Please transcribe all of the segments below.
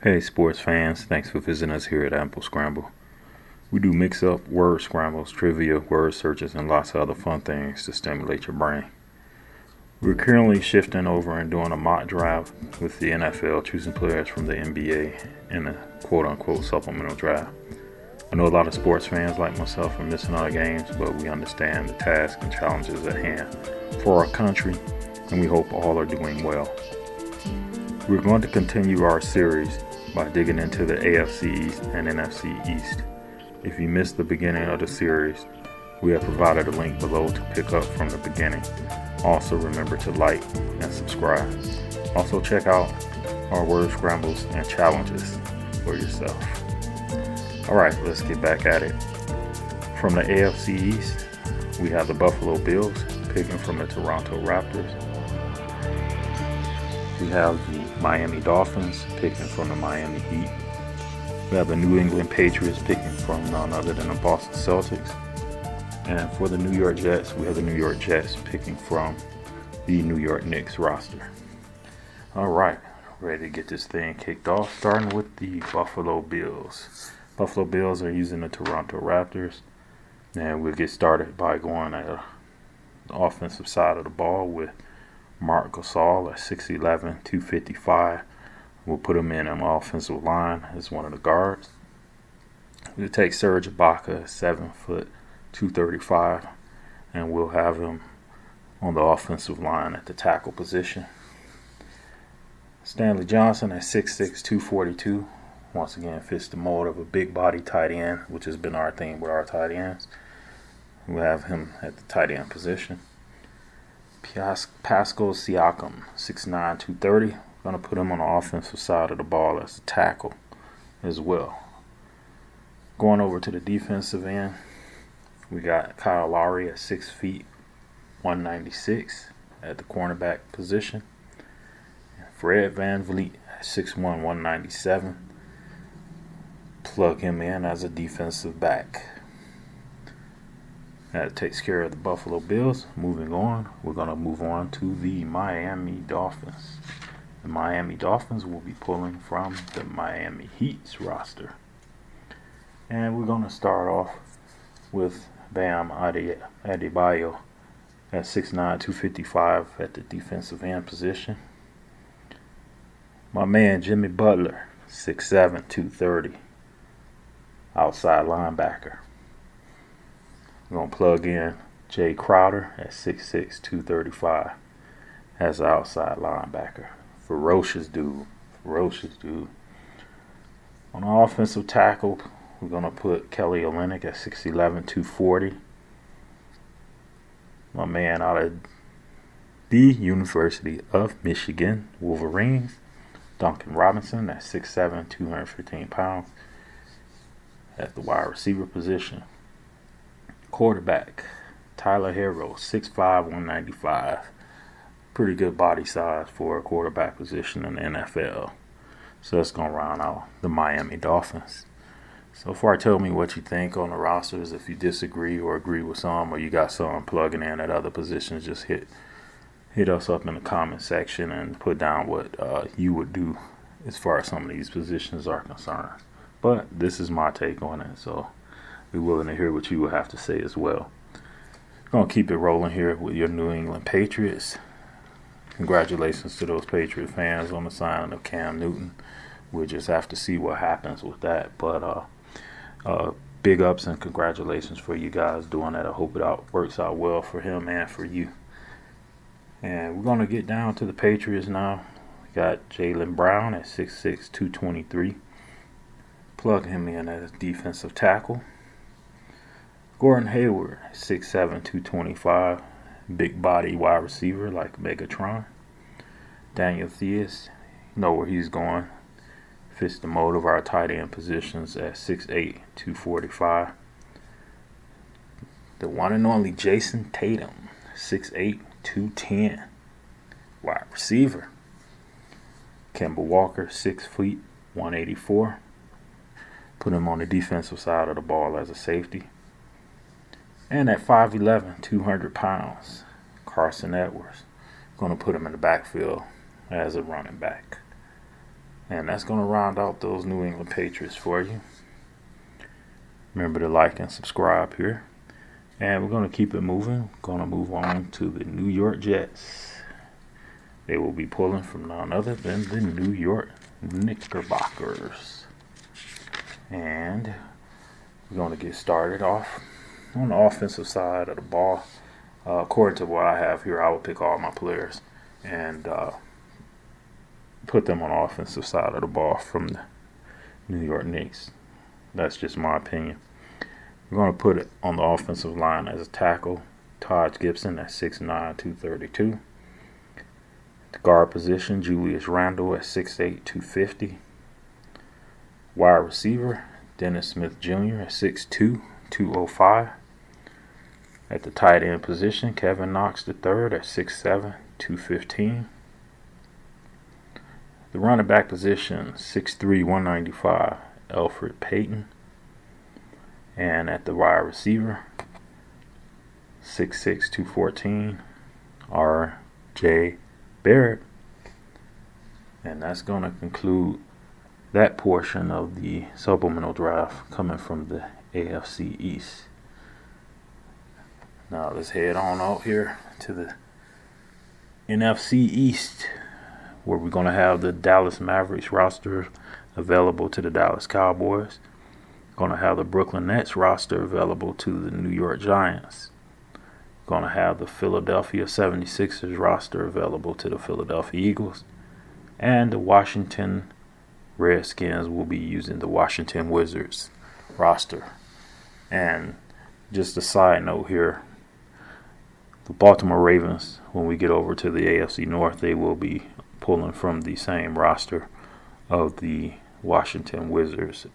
Hey sports fans, thanks for visiting us here at Apple Scramble. We do mix up word scrambles, trivia, word searches, and lots of other fun things to stimulate your brain. We're currently shifting over and doing a mock draft with the NFL, choosing players from the NBA in a quote-unquote supplemental draft. I know a lot of sports fans like myself are missing our games, but we understand the tasks and challenges at hand for our country, and we hope all are doing well. We're going to continue our series by digging into the AFC East and NFC EAST. If you missed the beginning of the series, we have provided a link below to pick up from the beginning. Also remember to like and subscribe. Also check out our word scrambles and challenges for yourself. Alright, let's get back at it. From the AFC East, we have the Buffalo Bills picking from the Toronto Raptors. We have the Miami Dolphins picking from the Miami Heat. We have the New England Patriots picking from none other than the Boston Celtics. And for the New York Jets, we have the New York Jets picking from the New York Knicks roster. Alright, ready to get this thing kicked off, starting with the Buffalo Bills. Buffalo Bills are using the Toronto Raptors. And we'll get started by going at the offensive side of the ball with Marc Gasol at 6'11", 255. We'll put him in on the offensive line as one of the guards. We'll take Serge Ibaka at 7 foot, 235, and we'll have him on the offensive line at the tackle position. Stanley Johnson at 6'6", 242. Once again, fits the mold of a big body tight end, which has been our thing with our tight ends. We'll have him at the tight end position. Pascal Siakam, 6'9", 230. Going to put him on the offensive side of the ball as a tackle as well. Going over to the defensive end, we got Kyle Lowry at 6 feet, 196 at the cornerback position. Fred VanVleet at 6'1", 197. Plug him in as a defensive back. That takes care of the Buffalo Bills. Moving on, we're going to move on to the Miami Dolphins. The Miami Dolphins will be pulling from the Miami Heat's roster. And we're going to start off with Bam Adebayo at 6'9", 255 at the defensive end position. My man Jimmy Butler, 6'7", 230, outside linebacker. We're going to plug in Jay Crowder at 6'6", 235 as an outside linebacker. Ferocious dude. On the offensive tackle, we're going to put Kelly Olynyk at 6'11", 240. My man out of the University of Michigan Wolverines, Duncan Robinson at 6'7", 215 pounds at the wide receiver position. Quarterback, Tyler Herro, 6'5", 195. Pretty good body size for a quarterback position in the NFL. So that's going to round out the Miami Dolphins. So far, tell me what you think on the rosters. If you disagree or agree with some, or you got some plugging in at other positions, just hit us up in the comment section and put down what you would do as far as some of these positions are concerned. But this is my take on it, so be willing to hear what you would have to say as well. Gonna keep it rolling here with your New England Patriots. Congratulations to those Patriot fans on the signing of Cam Newton. We'll just have to see what happens with that. But big ups and congratulations for you guys doing that. I hope it works out well for him and for you. And we're gonna get down to the Patriots now. We got Jaylen Brown at 6'6", 223. Plug him in as defensive tackle. Gordon Hayward, 6'7", 225, big body wide receiver like Megatron. Daniel Theus, you know where he's going. Fits the mold of our tight end positions at 6'8", 245. The one and only Jason Tatum, 6'8", 210, wide receiver. Kemba Walker, 6 feet, 184. Put him on the defensive side of the ball as a safety. And at 5'11", 200 pounds, Carson Edwards. Going to put him in the backfield as a running back. And that's going to round out those New England Patriots for you. Remember to like and subscribe here. And we're going to keep it moving. Going to move on to the New York Jets. They will be pulling from none other than the New York Knickerbockers. And we're going to get started off on the offensive side of the ball. According to what I have here, I will pick all my players and put them on the offensive side of the ball from the New York Knicks. That's just my opinion. We're going to put it on the offensive line as a tackle, Todd Gibson at 6'9", 232. The guard position, Julius Randle at 6'8", 250. Wide receiver, Dennis Smith Jr. at 6'2", 205. At the tight end position, Kevin Knox III at 6'7", 215. The running back position, 6'3", 195, Alfred Payton. And at the wide receiver, 6'6", 214, R.J. Barrett. And that's going to conclude that portion of the supplemental draft coming from the AFC East. Now let's head on out here to the NFC East, where we're going to have the Dallas Mavericks roster available to the Dallas Cowboys. Going to have the Brooklyn Nets roster available to the New York Giants. Going to have the Philadelphia 76ers roster available to the Philadelphia Eagles. And the Washington Redskins will be using the Washington Wizards roster. And just a side note here, the Baltimore Ravens, when we get over to the AFC North, they will be pulling from the same roster of the Washington Wizards.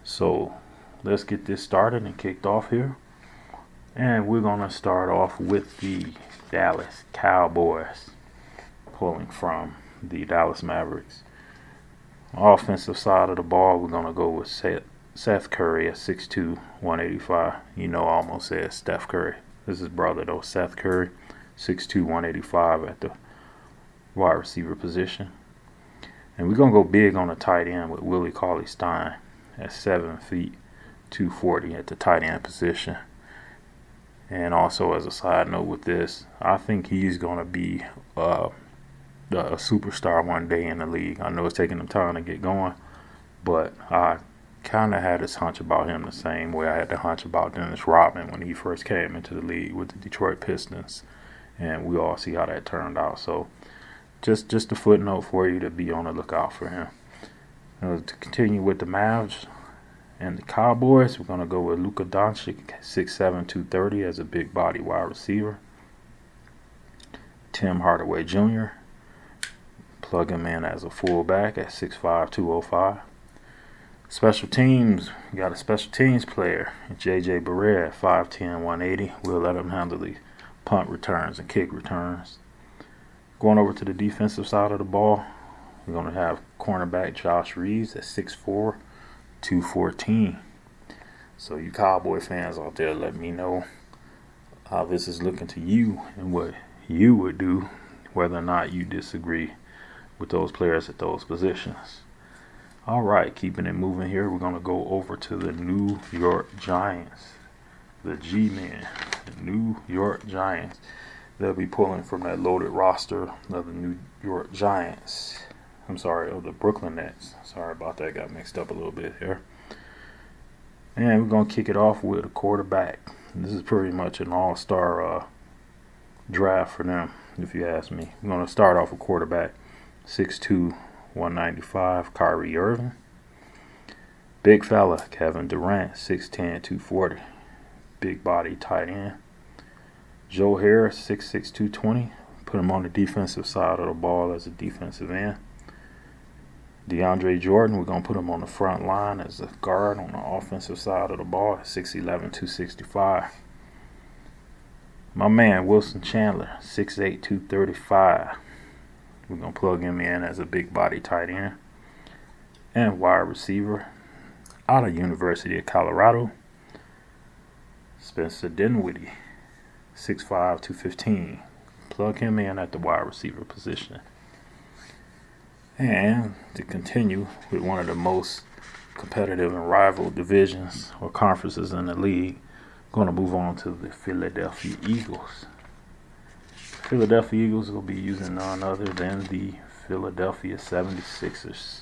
So let's get this started and kicked off here. And we're going to start off with the Dallas Cowboys, pulling from the Dallas Mavericks. Offensive side of the ball, we're going to go with Seth Curry at 6'2", 185. You know, I almost said Steph Curry. This is his brother, though, Seth Curry, 6'2", 185 at the wide receiver position. And we're going to go big on the tight end with Willie Cauley-Stein at 7 feet, 240 at the tight end position. And also, as a side note with this, I think he's going to be a superstar one day in the league. I know it's taking him time to get going, but I kind of had this hunch about him the same way I had the hunch about Dennis Rodman when he first came into the league with the Detroit Pistons. And we all see how that turned out. So just a footnote for you to be on the lookout for him. To continue with the Mavs and the Cowboys, we're going to go with Luka Doncic, 6'7", 230 as a big body wide receiver. Tim Hardaway Jr., plug him in as a fullback at 6'5", 205. Special teams, we got a special teams player, J.J. Barea at 5'10", 180. We'll let him handle the punt returns and kick returns. Going over to the defensive side of the ball, we're going to have cornerback Josh Reeves at 6'4", 214. So you Cowboy fans out there, let me know how this is looking to you and what you would do, whether or not you disagree with those players at those positions. All right, keeping it moving here, we're going to go over to the New York Giants. The G-Men, the New York Giants. They'll be pulling from that loaded roster of the New York Giants. Of the Brooklyn Nets. Sorry about that, got mixed up a little bit here. And we're going to kick it off with a quarterback. This is pretty much an all-star draft for them, if you ask me. We're going to start off with quarterback, 6'2", 195, Kyrie Irving. Big fella, Kevin Durant, 6'10", 240, big body tight end. Joe Harris, 6'6", 220. Put him on the defensive side of the ball as a defensive end. DeAndre Jordan, we're going to put him on the front line as a guard on the offensive side of the ball at 6'11", 265. My man, Wilson Chandler, 6'8", 235. We're going to plug him in as a big body tight end. And wide receiver out of University of Colorado, Spencer Dinwiddie, 6'5", 215. Plug him in at the wide receiver position. And to continue with one of the most competitive and rival divisions or conferences in the league, going to move on to the Philadelphia Eagles. Philadelphia Eagles will be using none other than the Philadelphia 76ers.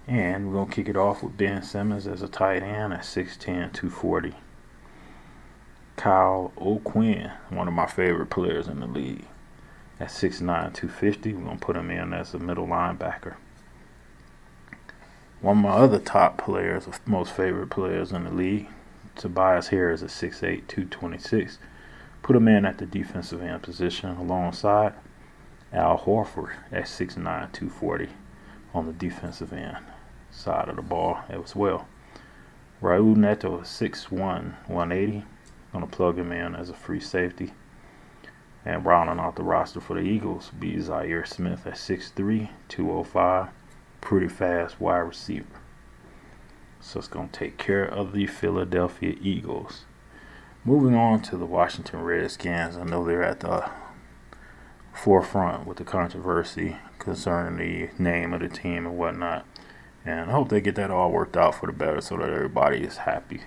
And we're going to kick it off with Ben Simmons as a tight end at 6'10", 240. Kyle O'Quinn, one of my favorite players in the league, at 6'9", 250. We're going to put him in as a middle linebacker. One of my other top players, most favorite players in the league, Tobias Harris at 6'8", 226. Put him in at the defensive end position alongside Al Horford at 6'9", 240 on the defensive end side of the ball as well. Raul Neto is 6'1", 180. Going to plug him in as a free safety. And rounding out the roster for the Eagles will be Zaire Smith at 6'3", 205. Pretty fast wide receiver. So it's going to take care of the Philadelphia Eagles. Moving on to the Washington Redskins. I know they're at the forefront with the controversy concerning the name of the team and whatnot. And I hope they get that all worked out for the better so that everybody is happy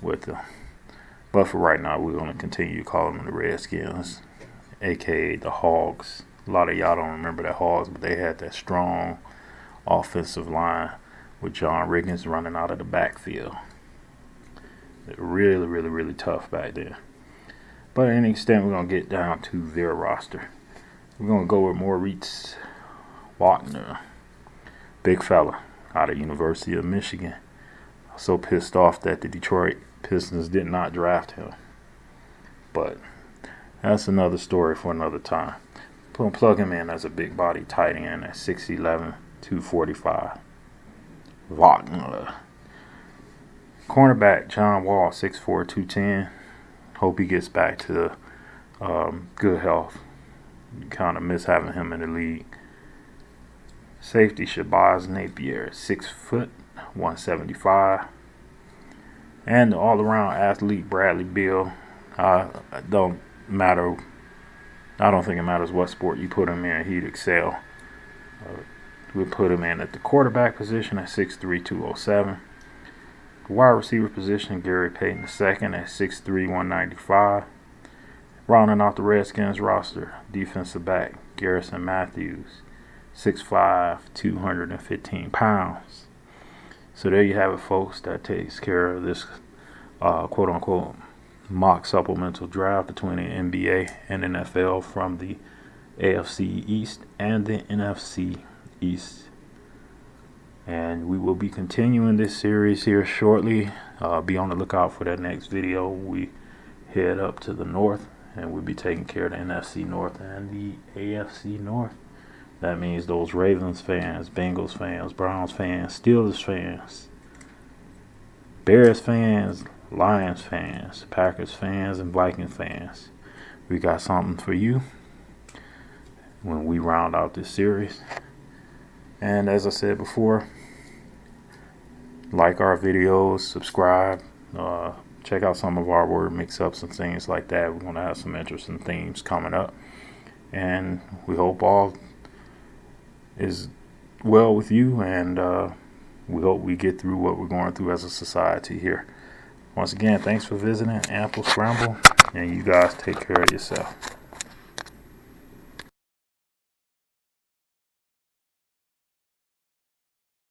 with them. But for right now, we're going to continue to call them the Redskins, a.k.a. the Hogs. A lot of y'all don't remember the Hogs, but they had that strong offensive line with John Riggins running out of the backfield. They're really, really, really tough back there. But to any extent, we're going to get down to their roster. We're going to go with Moritz Wagner, big fella out of University of Michigan. I'm so pissed off that the Detroit Pistons did not draft him. But that's another story for another time. Plug him in as a big body tight end at 6'11", 245. Wagner. Cornerback John Wall, 6'4", 210. Hope he gets back to good health. Kind of miss having him in the league. Safety Shabazz Napier, 6 foot, 175. And the all-around athlete Bradley Beal. I don't think it matters what sport you put him in, he'd excel. We'll put him in at the quarterback position at 6'3", 207. The wide receiver position, Gary Payton II at 6'3", 195. Rounding out the Redskins roster, defensive back Garrison Matthews, 6'5", 215 pounds. So there you have it, folks. That takes care of this quote-unquote mock supplemental draft between the NBA and NFL from the AFC East and the NFC East. And we will be continuing this series here shortly. Be on the lookout for that next video. We head up to the north, and we'll be taking care of the NFC North and the AFC North. That means those Ravens fans, Bengals fans, Browns fans, Steelers fans, Bears fans, Lions fans, Packers fans, and Vikings fans. We got something for you when we round out this series. And as I said before, like our videos, subscribe, check out some of our word mix-ups and things like that. We're going to have some interesting themes coming up. And we hope all is well with you, and we hope we get through what we're going through as a society here. Once again, thanks for visiting Ample Scramble, and you guys take care of yourself.